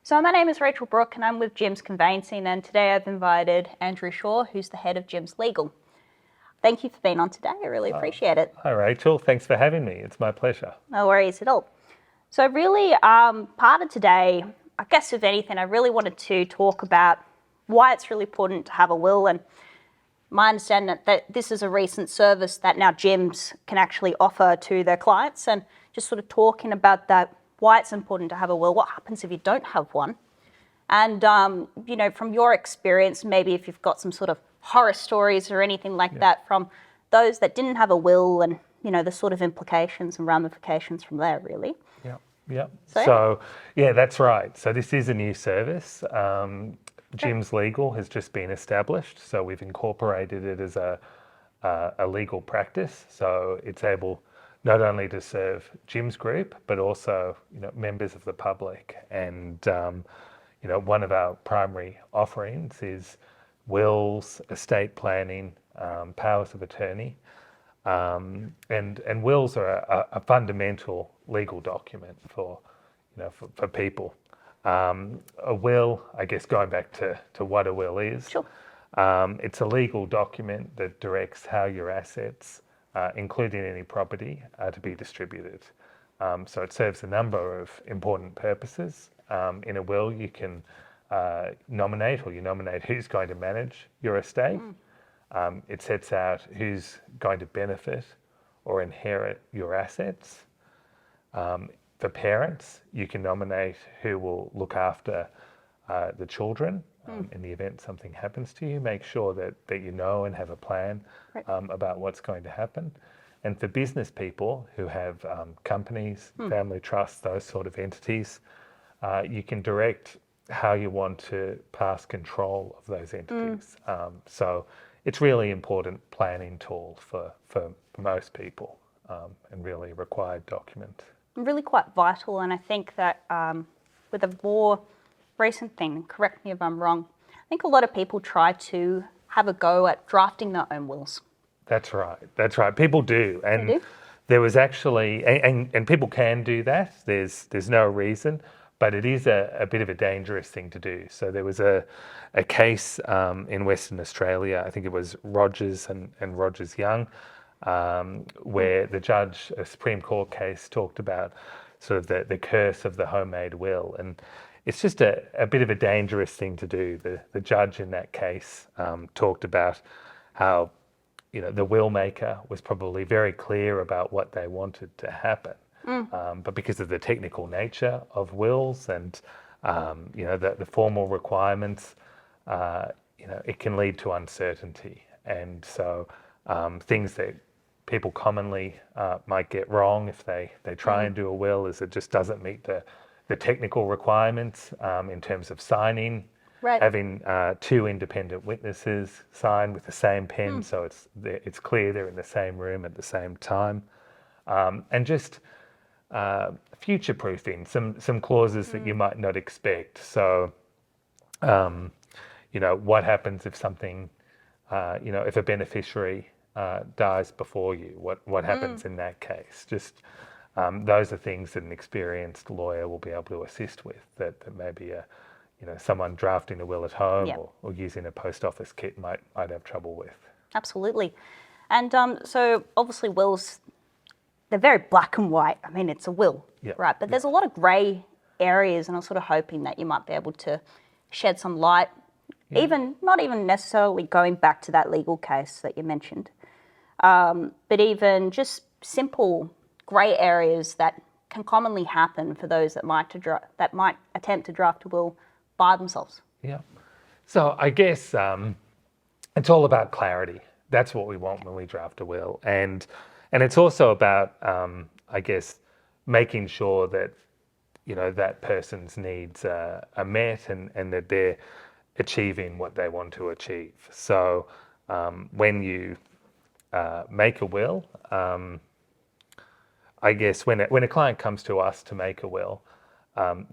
So my name is Rachel Brooke and I'm with Jim's Conveyancing, and today I've invited Andrew Shaw, who's the head of Jim's Legal. Thank you for being on today. I really appreciate it. Hi Rachel, thanks for having me. It's my pleasure. No worries at all. So really, part of today, I guess if anything, I really wanted to talk about why it's really important to have a will, and my understanding that this is a recent service that now Gyms can actually offer to their clients, and just sort of talking about that, why it's important to have a will, what happens if you don't have one, and from your experience, maybe if you've got some sort of horror stories or anything like that from those that didn't have a will, and the sort of implications and ramifications from there, really. Yeah. So that's right. So this is a new service. Jim's Legal has just been established, so we've incorporated it as a legal practice. So it's able not only to serve Jim's group, but also members of the public. And one of our primary offerings is wills, estate planning, powers of attorney, and wills are a fundamental legal document for people. A will, I guess, going back to what a will is, Sure. It's a legal document that directs how your assets, including any property, are to be distributed. So it serves a number of important purposes. In a will, you can nominate who's going to manage your estate. It sets out who's going to benefit or inherit your assets. For parents, you can nominate who will look after the children in the event something happens to you. Make sure that you know and have a plan about what's going to happen. And for business people who have companies, family trusts, those sort of entities, you can direct how you want to pass control of those entities. So it's really important planning tool for most people, and really a required document. Really quite vital, and I think that with a more recent thing, correct me if I'm wrong, I think a lot of people try to have a go at drafting their own wills. That's right. People do. And They do? there was actually, and people can do that. There's no reason, but it is a bit of a dangerous thing to do. So there was a case in Western Australia, I think it was Rogers and Rogers Young, where the judge, a Supreme Court case, talked about sort of the curse of the homemade will. And it's just a bit of a dangerous thing to do. The judge in that case talked about how the will maker was probably very clear about what they wanted to happen. But because of the technical nature of wills and the formal requirements, it can lead to uncertainty. And so things that people commonly might get wrong if they try and do a will is it just doesn't meet the technical requirements in terms of signing. Right. Having two independent witnesses sign with the same pen, so it's clear they're in the same room at the same time, and just future-proofing some clauses that you might not expect. So, what happens if something, if a beneficiary dies before you? What happens in that case? Just those are things that an experienced lawyer will be able to assist with. That maybe someone drafting a will at home or using a post office kit might have trouble with. Absolutely. And so obviously wills, they're very black and white. I mean, it's a will, right? But there's a lot of grey areas, and I'm sort of hoping that you might be able to shed some light, not even necessarily going back to that legal case that you mentioned, but even just simple grey areas that can commonly happen for those that might attempt to draft a will by themselves. Yeah. So I guess it's all about clarity. That's what we want when we draft a will, and it's also about I guess making sure that that person's needs are met and that they're achieving what they want to achieve. So when you make a will, I guess when a client comes to us to make a will,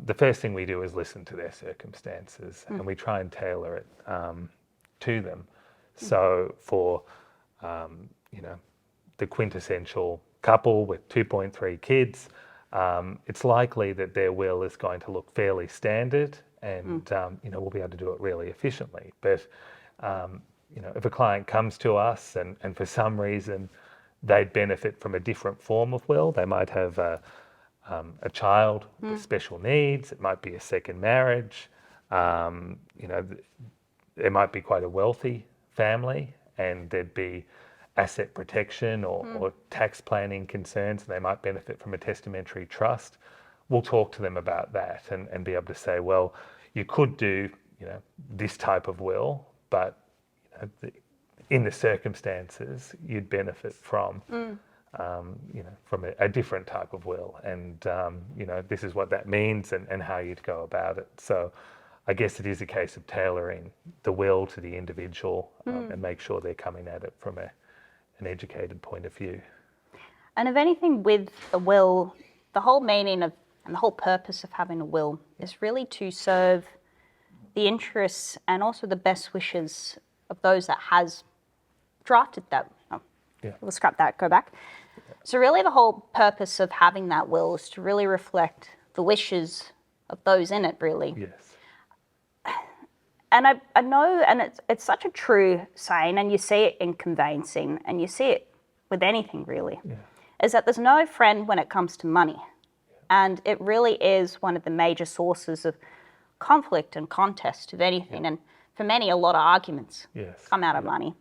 the first thing we do is listen to their circumstances, and we try and tailor it to them. So for the quintessential couple with 2.3 kids, it's likely that their will is going to look fairly standard, and we'll be able to do it really efficiently. But if a client comes to us and for some reason they'd benefit from a different form of will, they might have a child with special needs, it might be a second marriage, there might be quite a wealthy family, and there'd be asset protection or tax planning concerns, and they might benefit from a testamentary trust. We'll talk to them about that and be able to say, well, you could do this type of will, but in the circumstances you'd benefit from from a different type of will, and this is what that means and how you'd go about it. So I guess it is a case of tailoring the will to the individual and make sure they're coming at it from an educated point of view. And if anything, with a will, the whole meaning of and the whole purpose of having a will is really to serve the interests and also the best wishes of those that has drafted that. We'll scrap that, go back. So really the whole purpose of having that will is to really reflect the wishes of those in it, really. Yes. And I know, and it's such a true saying, and you see it in conveyancing, and you see it with anything really, is that there's no friend when it comes to money. And it really is one of the major sources of conflict and contest, if anything. And for many, a lot of arguments come out of money.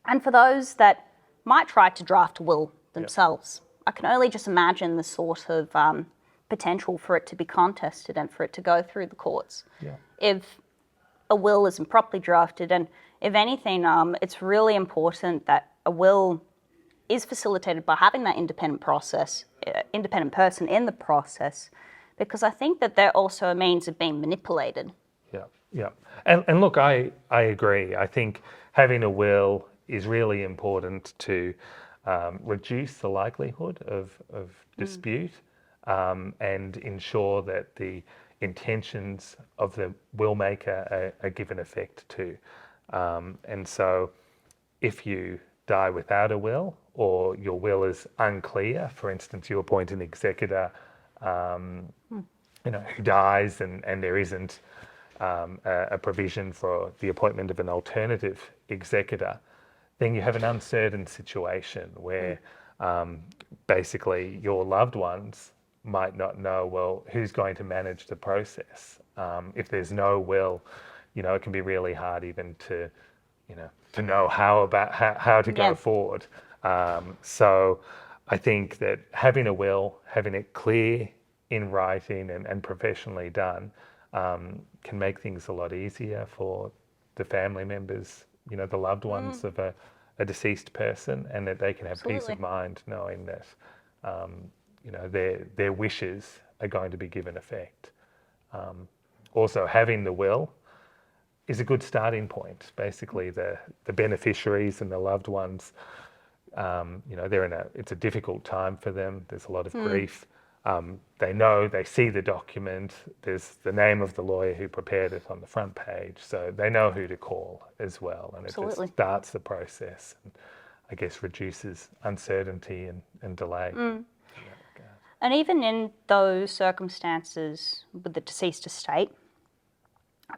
And for those that might try to draft a will themselves, I can only just imagine the sort of potential for it to be contested and for it to go through the courts. If a will isn't properly drafted, and if anything, it's really important that a will is facilitated by having that independent person in the process, because I think that they're also a means of being manipulated. And look, I agree. I think having a will is really important to reduce the likelihood of dispute and ensure that the intentions of the will maker are given effect to. And so if you die without a will, or your will is unclear, for instance, you appoint an executor who dies and there isn't a provision for the appointment of an alternative executor, then you have an uncertain situation where basically your loved ones might not know, well, who's going to manage the process. If there's no will, it can be really hard even to know how to go forward. So I think that having a will, having it clear in writing and professionally done, can make things a lot easier for the family members, the loved ones of a deceased person, and that they can have peace of mind knowing that their wishes are going to be given effect. Also, having the will is a good starting point. Basically, the beneficiaries and the loved ones, it's a difficult time for them. There's a lot of grief. They see the document. There's the name of the lawyer who prepared it on the front page, so they know who to call as well. And it just starts the process, and I guess reduces uncertainty and delay. And even in those circumstances with the deceased estate,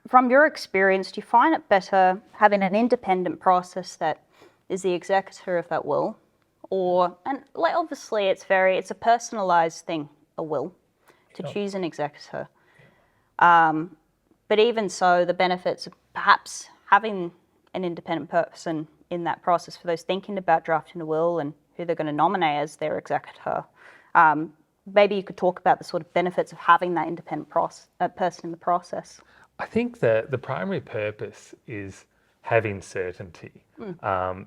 from your experience, do you find it better having an independent process that is the executor of that will, obviously it's a personalised thing, a will, to choose an executor. But even so, the benefits of perhaps having an independent person in that process for those thinking about drafting a will and who they're going to nominate as their executor, maybe you could talk about the sort of benefits of having that independent person in the process. I think the primary purpose is having certainty.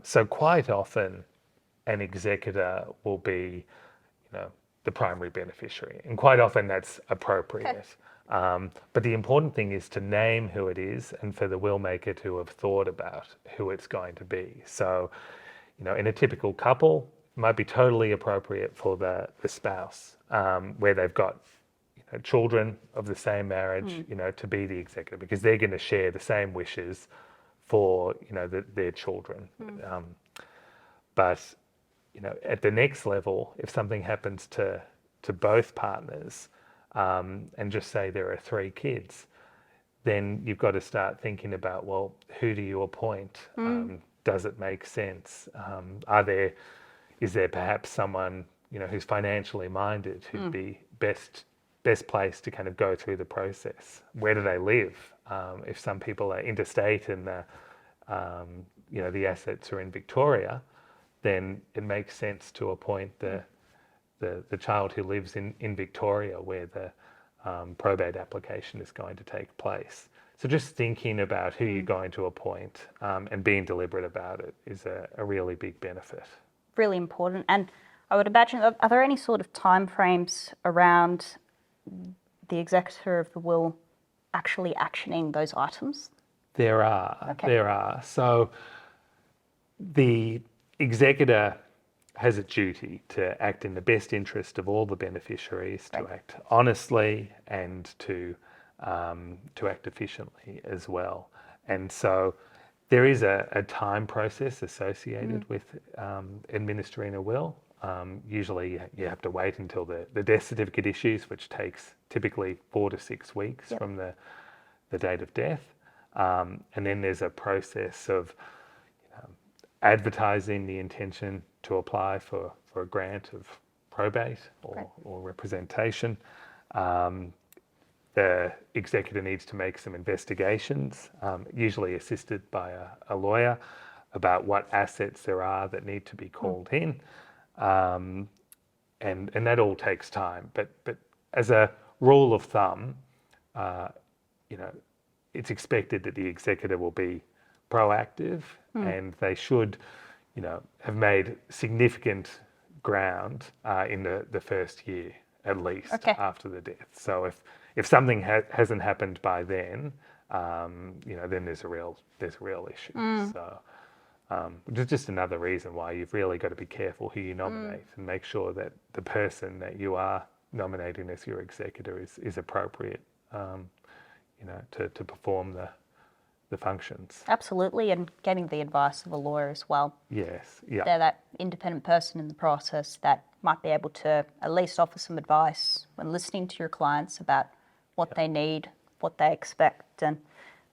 So quite often an executor will be, the primary beneficiary, and quite often that's appropriate. But the important thing is to name who it is and for the will maker to have thought about who it's going to be. So, in a typical couple, it might be totally appropriate for the spouse, where they've got children of the same marriage, to be the executor, because they're going to share the same wishes for their children. But at the next level, if something happens to to both partners and just say there are 3 kids, then you've got to start thinking about, well, who do you appoint? Does it make sense? Is there perhaps someone, you know, who's financially minded who'd be best placed to kind of go through the process? Where do they live? If some people are interstate and you know, the assets are in Victoria, then it makes sense to appoint the child who lives in Victoria where the probate application is going to take place. So just thinking about who you're going to appoint and being deliberate about it is a really big benefit. Really important. And I would imagine, are there any sort of timeframes around the executor of the will actually actioning those items? There are. So the executor has a duty to act in the best interest of all the beneficiaries, to act honestly and to act efficiently as well. And so there is a time process associated with administering a will. Usually you have to wait until the death certificate issues, which takes typically 4 to 6 weeks from the date of death. And then there's a process of advertising the intention to apply for a grant of probate or representation. The executor needs to make some investigations, usually assisted by a lawyer, about what assets there are that need to be called in. And that all takes time. But as a rule of thumb, you know, it's expected that the executor will be proactive and they should, you know, have made significant ground in the first year at least after the death. So if something hasn't happened by then, you know, then there's a real issue. So which is just another reason why you've really got to be careful who you nominate and make sure that the person that you are nominating as your executor is appropriate, you know, to perform the functions. Absolutely, and getting the advice of a lawyer as well. Yes, yeah. They're that independent person in the process that might be able to at least offer some advice when listening to your clients about what they need, what they expect, and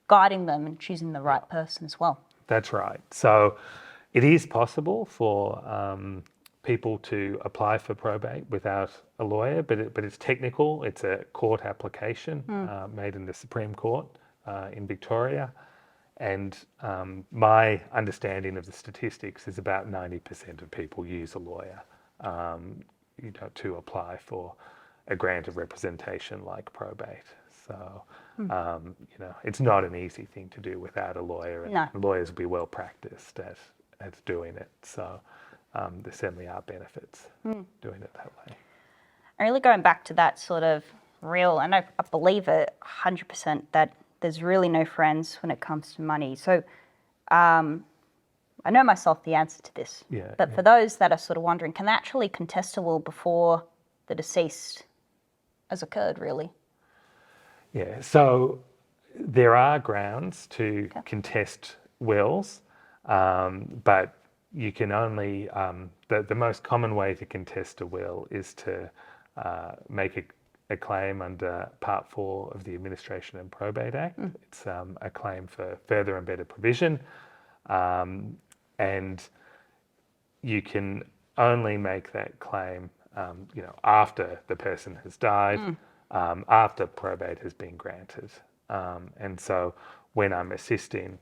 guiding them and choosing the right person as well. That's right. So it is possible for people to apply for probate without a lawyer, but it's technical. It's a court application made in the Supreme Court in Victoria. And my understanding of the statistics is about 90% of people use a lawyer, you know, to apply for a grant of representation like probate. So, you know, it's not an easy thing to do without a lawyer, and lawyers will be well practiced at doing it. So there certainly are benefits doing it that way. And really going back to that sort of real, and I believe it 100% that there's really no friends when it comes to money. So I know myself the answer to this, but for those that are sort of wondering, can they actually contest a will before the deceased has occurred, really? Yeah, so there are grounds to contest wills, but you can only, the most common way to contest a will is to make a claim under Part 4 of the Administration and Probate Act. It's a claim for further and better provision, and you can only make that claim, you know, after the person has died, after probate has been granted. And so when I'm assisting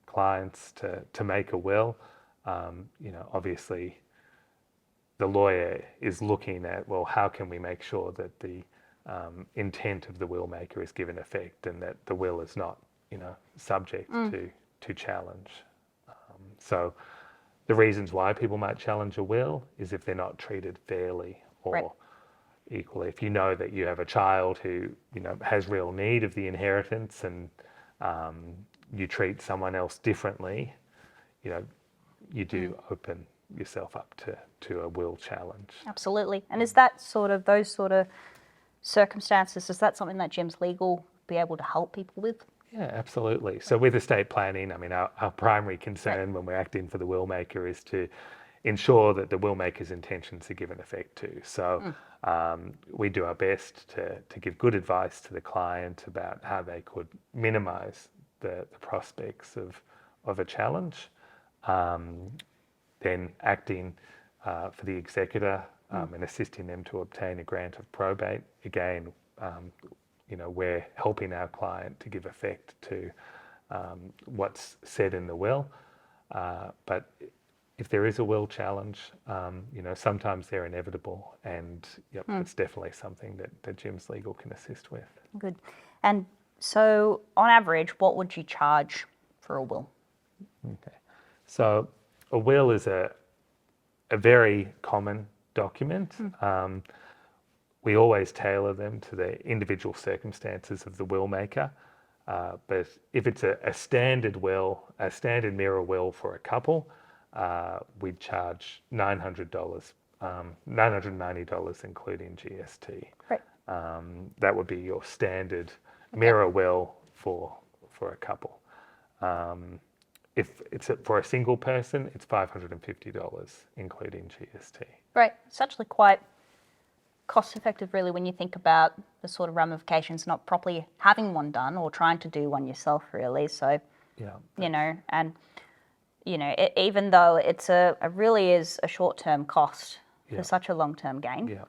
clients to make a will, you know, obviously the lawyer is looking at, well, how can we make sure that the intent of the will maker is given effect and that the will is not, you know, subject to challenge. So the reasons why people might challenge a will is if they're not treated fairly or equally. If you know that you have a child who, you know, has real need of the inheritance and you treat someone else differently, you know, you do open yourself up to a will challenge. Absolutely. And is that sort of, those sort of circumstances, is that something that Gems Legal be able to help people with? Yeah, absolutely. So with estate planning, I mean, our primary concern when we're acting for the will maker is to ensure that the will maker's intentions are given effect to. So we do our best to give good advice to the client about how they could minimise the prospects of a challenge. Then acting for the executor and assisting them to obtain a grant of probate. Again, we're helping our client to give effect to what's said in the will. But if there is a will challenge, sometimes they're inevitable, and it's definitely something that Jim's Legal can assist with. Good. And so, on average, what would you charge for a will? Okay. So, a will is a very common document. We always tailor them to the individual circumstances of the will maker. But if it's a standard will, a standard mirror will for a couple, we'd charge $990, including GST. Right. That would be your standard mirror will for a couple. If it's for a single person, it's $550, including GST. Right. It's actually quite cost effective, really, when you think about the sort of ramifications not properly having one done or trying to do one yourself, really. So, even though it really is a short-term cost for such a long-term gain. Yeah.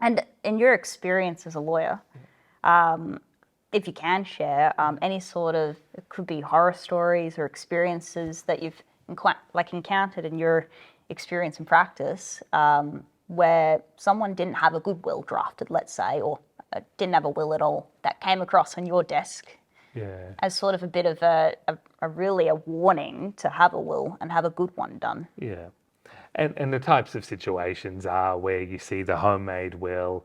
And in your experience as a lawyer, if you can share any sort of, it could be horror stories or experiences that you've encountered in your experience and practice, where someone didn't have a good will drafted, let's say, or didn't have a will at all, that came across on your desk as sort of a bit of a warning to have a will and have a good one done. Yeah. And the types of situations are where you see the homemade will.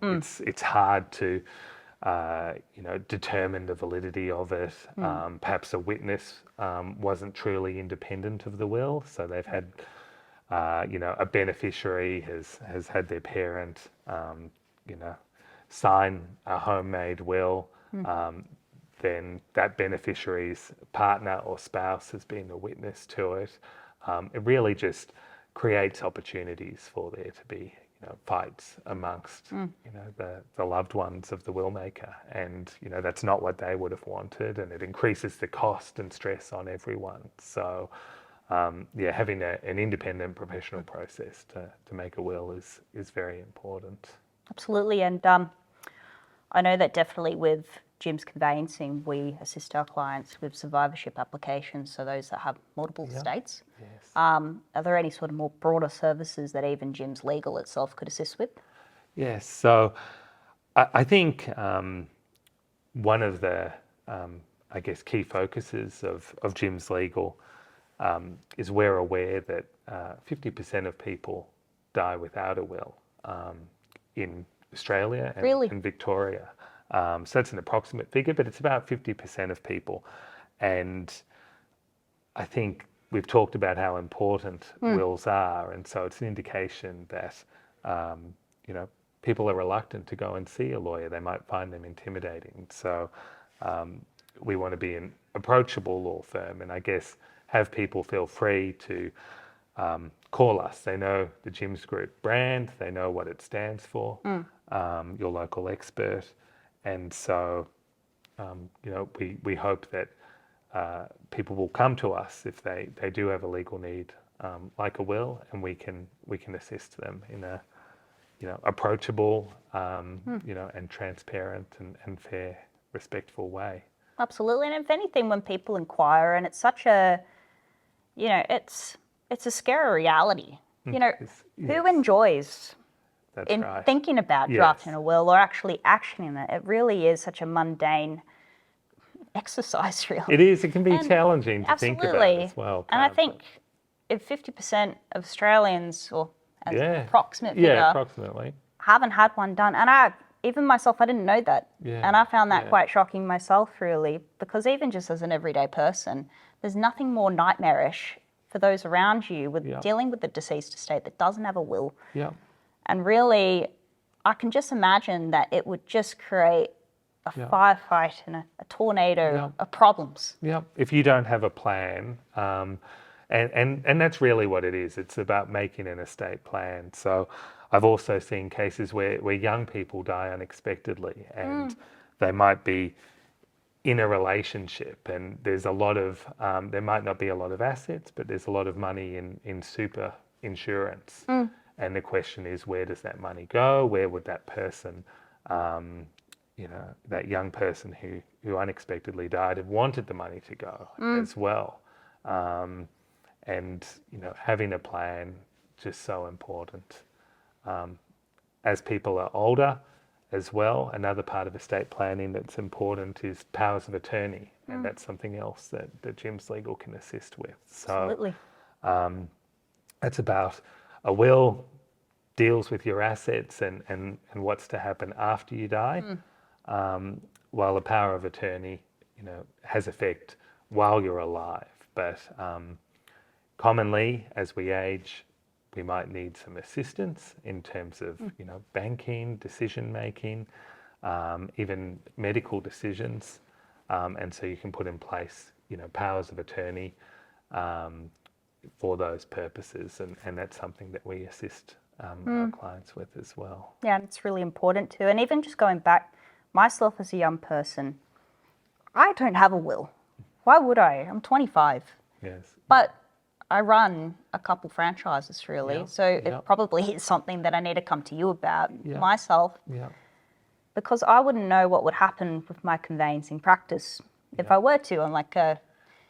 It's hard to determine the validity of it. Perhaps a witness wasn't truly independent of the will, so they've had a beneficiary has had their parent sign a homemade will. Then that beneficiary's partner or spouse has been a witness to it. It really just creates opportunities for there to be fights amongst the loved ones of the will maker, and that's not what they would have wanted, and it increases the cost and stress on everyone. So having an independent professional process to make a will is very important. Absolutely. And I know that definitely with Jim's Conveyancing, we assist our clients with survivorship applications, so those that have multiple estates. Yes. Are there any sort of more broader services that even Jim's Legal itself could assist with? Yes. So I think one of the, key focuses of Jim's Legal is we're aware that 50% of people die without a will in Australia and Victoria. So that's an approximate figure, but it's about 50% of people. And I think we've talked about how important wills are, and so it's an indication that people are reluctant to go and see a lawyer. They might find them intimidating. So we want to be an approachable law firm, and I guess have people feel free to call us. They know the Jim's Group brand, they know what it stands for, your local expert. And so, we hope that people will come to us if they do have a legal need, like a will, and we can assist them in a approachable, and transparent and fair, respectful way. Absolutely. And if anything, when people inquire, and it's such a, it's a scary reality. Who enjoys thinking about drafting a will or actually actioning it? It really is such a mundane exercise, really. It is. It can be challenging to think about as well. And I think if 50% of Australians, or as an approximate figure, approximately, haven't had one done, and even myself, I didn't know that. And I found that quite shocking myself, really, because even just as an everyday person, there's nothing more nightmarish for those around you with dealing with the deceased estate that doesn't have a will. And really, I can just imagine that it would just create a firefight and a tornado of problems. If you don't have a plan, And that's really what it is. It's about making an estate plan. So I've also seen cases where young people die unexpectedly, and they might be in a relationship, and there's a lot of there might not be a lot of assets, but there's a lot of money in super insurance. And the question is, where does that money go? Where would that person, that young person who unexpectedly died have wanted the money to go as well? And having a plan, just so important. As people are older as well, another part of estate planning that's important is powers of attorney, and that's something else that Jim's Legal can assist with. So Absolutely. that's about a will deals with your assets and what's to happen after you die, while a power of attorney, has effect while you're alive. But commonly, as we age, we might need some assistance in terms of, banking, decision making, even medical decisions. And so you can put in place, powers of attorney for those purposes. And that's something that we assist our clients with as well. Yeah, and it's really important too. And even just going back, myself as a young person, I don't have a will. Why would I? I'm 25. Yes. But I run a couple franchises, really. Yeah, So yeah. it probably is something that I need to come to you about Yeah. myself, Yeah. because I wouldn't know what would happen with my conveyancing practice if I were to, on like a,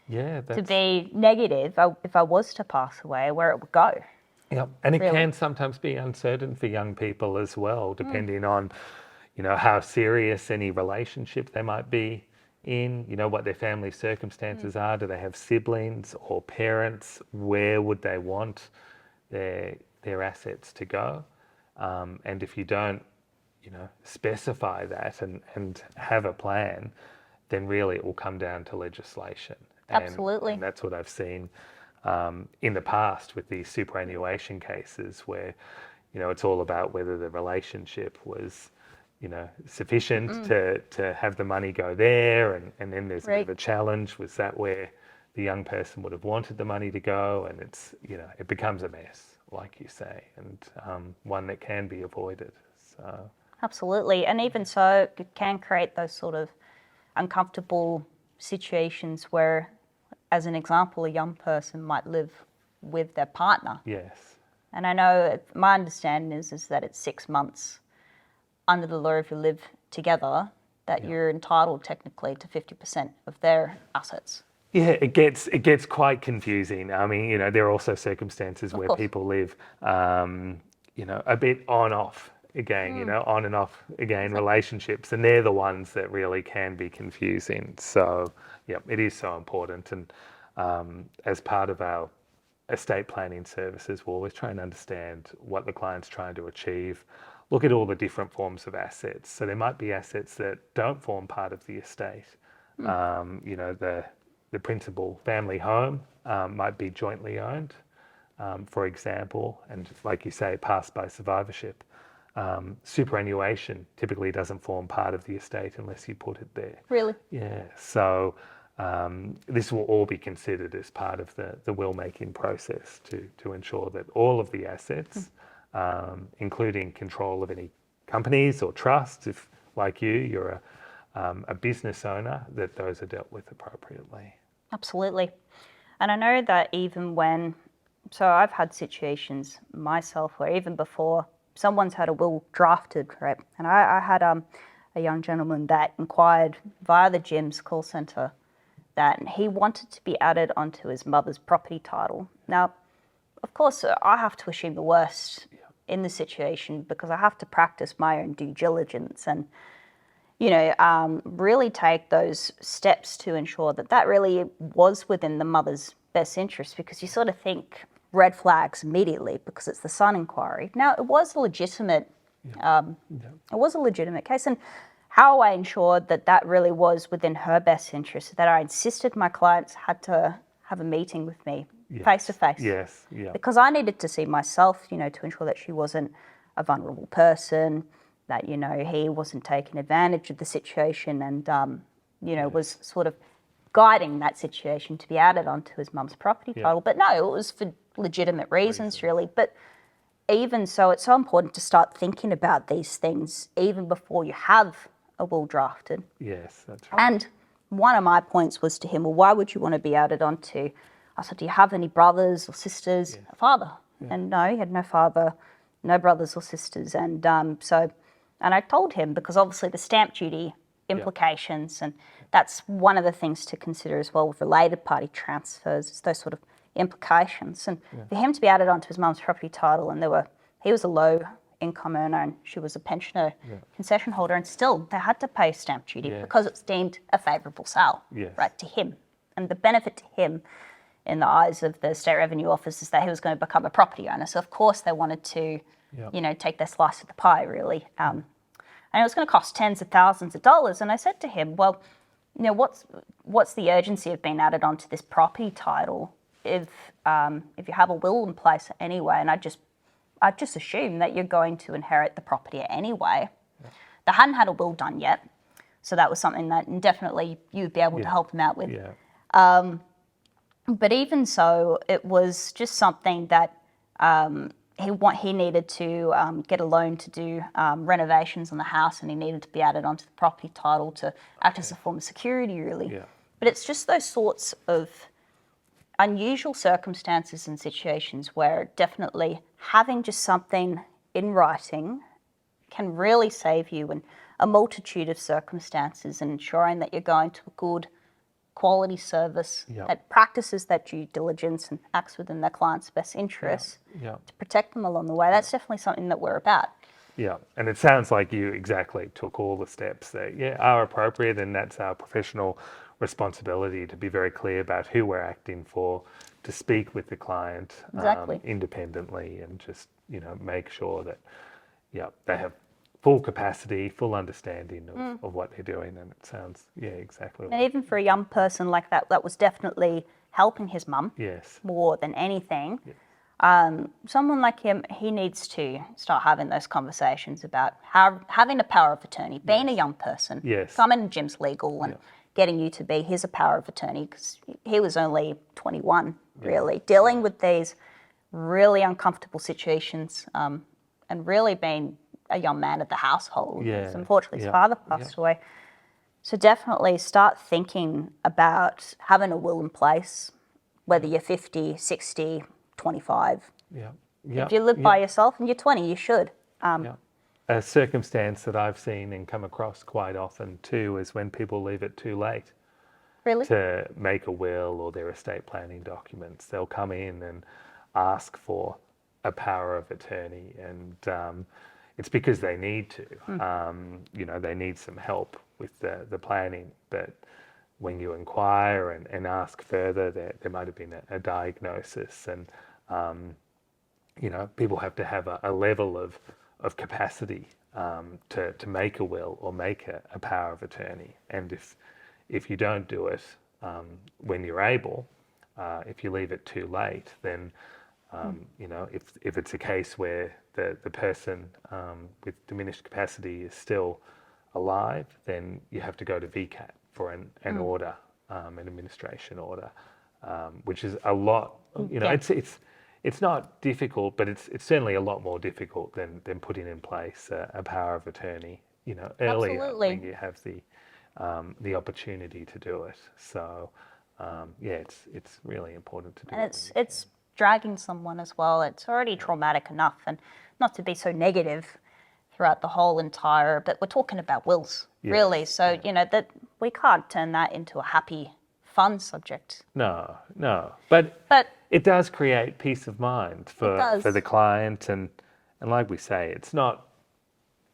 Yeah. to be negative, if I was to pass away, where it would go. Yeah, and it Really. can sometimes be uncertain for young people as well, depending on, how serious any relationship they might be in, what their family circumstances are. Do they have siblings or parents? Where would they want their assets to go? And if you don't, specify that and have a plan, then really it will come down to legislation. Absolutely. And that's what I've seen in the past with these superannuation cases where, it's all about whether the relationship was, sufficient to have the money go there. And then there's a bit of a challenge. Was that where the young person would have wanted the money to go? And it's, it becomes a mess, like you say, and one that can be avoided. So. Absolutely. And even so, it can create those sort of uncomfortable situations where, as an example, a young person might live with their partner. Yes. And I know my understanding is that it's 6 months under the law if you live together that you're entitled technically to 50% of their assets. Yeah, it gets quite confusing. I mean, there are also circumstances where people live, a bit on off again, on and off again relationships, and they're the ones that really can be confusing. So, yeah, it is so important. And as part of our estate planning services, we'll always try and understand what the client's trying to achieve. Look at all the different forms of assets. So there might be assets that don't form part of the estate. The principal family home might be jointly owned, for example, and like you say, passed by survivorship. Superannuation typically doesn't form part of the estate unless you put it there. Really? Yeah. So this will all be considered as part of the will making process to ensure that all of the assets, including control of any companies or trusts, if like you're a business owner, that those are dealt with appropriately. Absolutely. And I know that even when, so I've had situations myself where even before someone's had a will drafted, right? And I had a young gentleman that inquired via the Jim's call centre that he wanted to be added onto his mother's property title. Now, of course, I have to assume the worst in the situation because I have to practice my own due diligence and, really take those steps to ensure that that really was within the mother's best interest, because you sort of think red flags immediately because it's the son inquiry. Now, it was a legitimate, case, and how I ensured that that really was within her best interest, that I insisted my clients had to have a meeting with me face to face. Yes, yeah. Because I needed to see myself, to ensure that she wasn't a vulnerable person, that, he wasn't taking advantage of the situation and, was sort of guiding that situation to be added onto his mum's property Yeah. title. But no, it was for legitimate reasons, really. But even so, it's so important to start thinking about these things even before you have a will drafted. Yes, that's right. And one of my points was to him, well, why would you want to be added onto? I said, do you have any brothers or sisters? A father. And no, he had no father, no brothers or sisters. And and I told him, because obviously the stamp duty implications, and that's one of the things to consider as well with related party transfers, is those sort of implications. And for him to be added onto his mum's property title, and he was a low income earner and she was a pensioner concession holder, and still they had to pay stamp duty because it's deemed a favourable sale, right, to him. And the benefit to him in the eyes of the State Revenue Office is that he was going to become a property owner. So of course they wanted to, take their slice of the pie, really. And it was going to cost tens of thousands of dollars. And I said to him, well, what's the urgency of being added onto this property title if you have a will in place anyway? And I just assume that you're going to inherit the property anyway. They hadn't had a will done yet, so that was something that definitely you'd be able to help him out with. But even so, it was just something that he needed to get a loan to do renovations on the house, and he needed to be added onto the property title to act as a form of security, really. But it's just those sorts of unusual circumstances and situations where definitely having just something in writing can really save you in a multitude of circumstances, and ensuring that you're going to a good quality service that practices that due diligence and acts within their client's best interests to protect them along the way. That's definitely something that we're about. Yeah, and it sounds like you exactly took all the steps that are appropriate, and that's our professional responsibility to be very clear about who we're acting for, to speak with the client independently, and just make sure that they have full capacity, full understanding of what they're doing. And it sounds exactly. And even for a young person like that was definitely helping his mum more than anything. Someone like him, he needs to start having those conversations about having a power of attorney, being a young person, coming to Jim's Legal and getting you to be his a power of attorney, because he was only 21, really, dealing with these really uncomfortable situations, and really being a young man of the household. Unfortunately, his father passed away. So definitely start thinking about having a will in place, whether you're 50, 60, 25. If you live by yourself and you're 20, you should. A circumstance that I've seen and come across quite often too is when people leave it too late to make a will or their estate planning documents. They'll come in and ask for a power of attorney, and it's because they need to. They need some help with the planning. But when you inquire and ask further, there might have been a diagnosis, and people have to have a level of capacity to make a will or make a power of attorney. And if you don't do it when you're able, if you leave it too late, then if it's a case where the person with diminished capacity is still alive, then you have to go to VCAT for an order, an administration order, which is a lot. It's not difficult, but it's certainly a lot more difficult than putting in place a power of attorney. Earlier when you have the opportunity to do it. So it's really important to do. And it's dragging someone as well. It's already traumatic enough, and not to be so negative throughout the whole entire. But we're talking about wills, really. So that we can't turn that into a happy, fun subject. No. But it does create peace of mind for the client, and like we say, it's not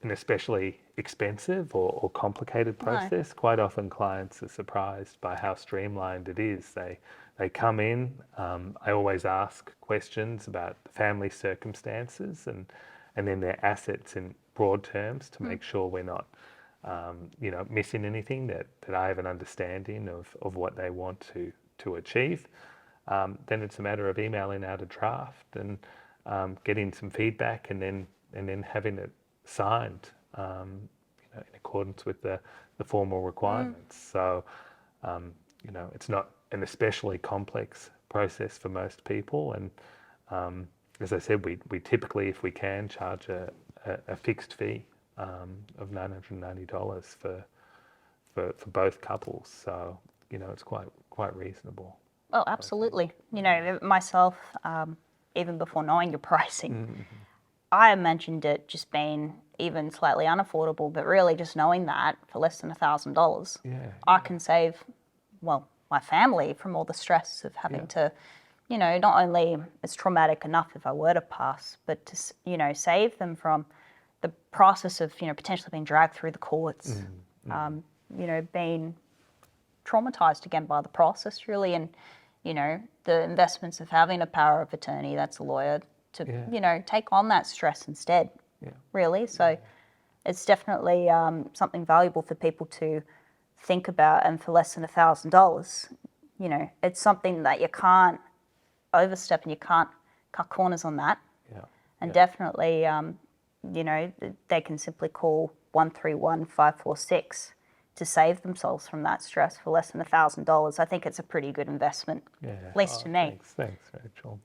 an especially expensive or complicated process. No. Quite often clients are surprised by how streamlined it is. They come in, I always ask questions about the family circumstances and then their assets in broad terms to make sure we're not missing anything, that I have an understanding of what they want to achieve. Then it's a matter of emailing out a draft and getting some feedback, and then having it signed in accordance with the formal requirements. So it's not an especially complex process for most people. And as I said, we typically, if we can, charge a fixed fee of $990 for both couples. So, it's quite reasonable. Oh, absolutely. Myself, even before knowing your pricing, I imagined it just being even slightly unaffordable, but really just knowing that for less than $1,000, I can save, my family from all the stress of having to, not only it's traumatic enough if I were to pass, but to, save them from the process of, potentially being dragged through the courts, being traumatized again by the process really, and, the investments of having a power of attorney that's a lawyer to, take on that stress instead, really. So it's definitely something valuable for people to think about, and for less than $1,000, it's something that you can't overstep and you can't cut corners on that. And definitely, they can simply call 131-546 to save themselves from that stress for less than $1,000. I think it's a pretty good investment, at least to me. Thanks, Rachel.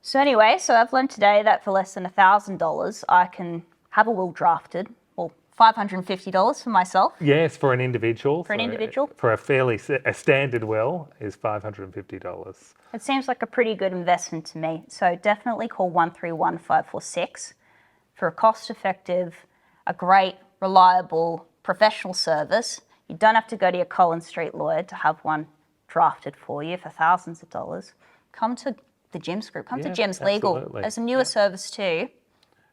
So anyway, I've learned today that for less than $1,000, I can have a will drafted. Well, $550 for myself. Yes, for an individual. For an individual. For a standard will is $550. It seems like a pretty good investment to me. So definitely call 131-546 for a cost-effective, a great, reliable, professional service. You don't have to go to your Collins Street lawyer to have one drafted for you for thousands of dollars. Come to the Jim's Group. Come to Jim's Legal. It's a newer service too,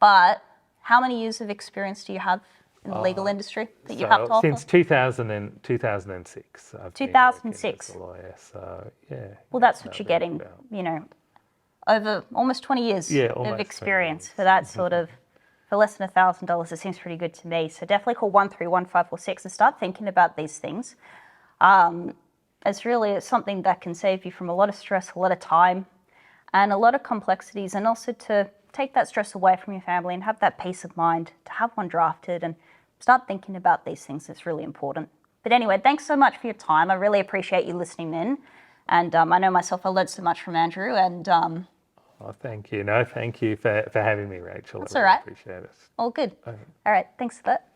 but how many years of experience do you have in the legal industry that you have to offer? Since 2006. I've 2006. been working as a lawyer, so Well, that's what you're getting, over almost 20 years of experience for that sort of, for less than $1,000. It seems pretty good to me. So definitely call 131-546 and start thinking about these things. It's something that can save you from a lot of stress, a lot of time, and a lot of complexities, and also to take that stress away from your family and have that peace of mind to have one drafted and start thinking about these things. It's really important. But anyway, thanks so much for your time. I really appreciate you listening in. And I know myself, I learned so much from Andrew. And thank you. No, thank you for having me, Rachel. That's I really all right. Appreciate it. All good. Okay. All right. Thanks for that.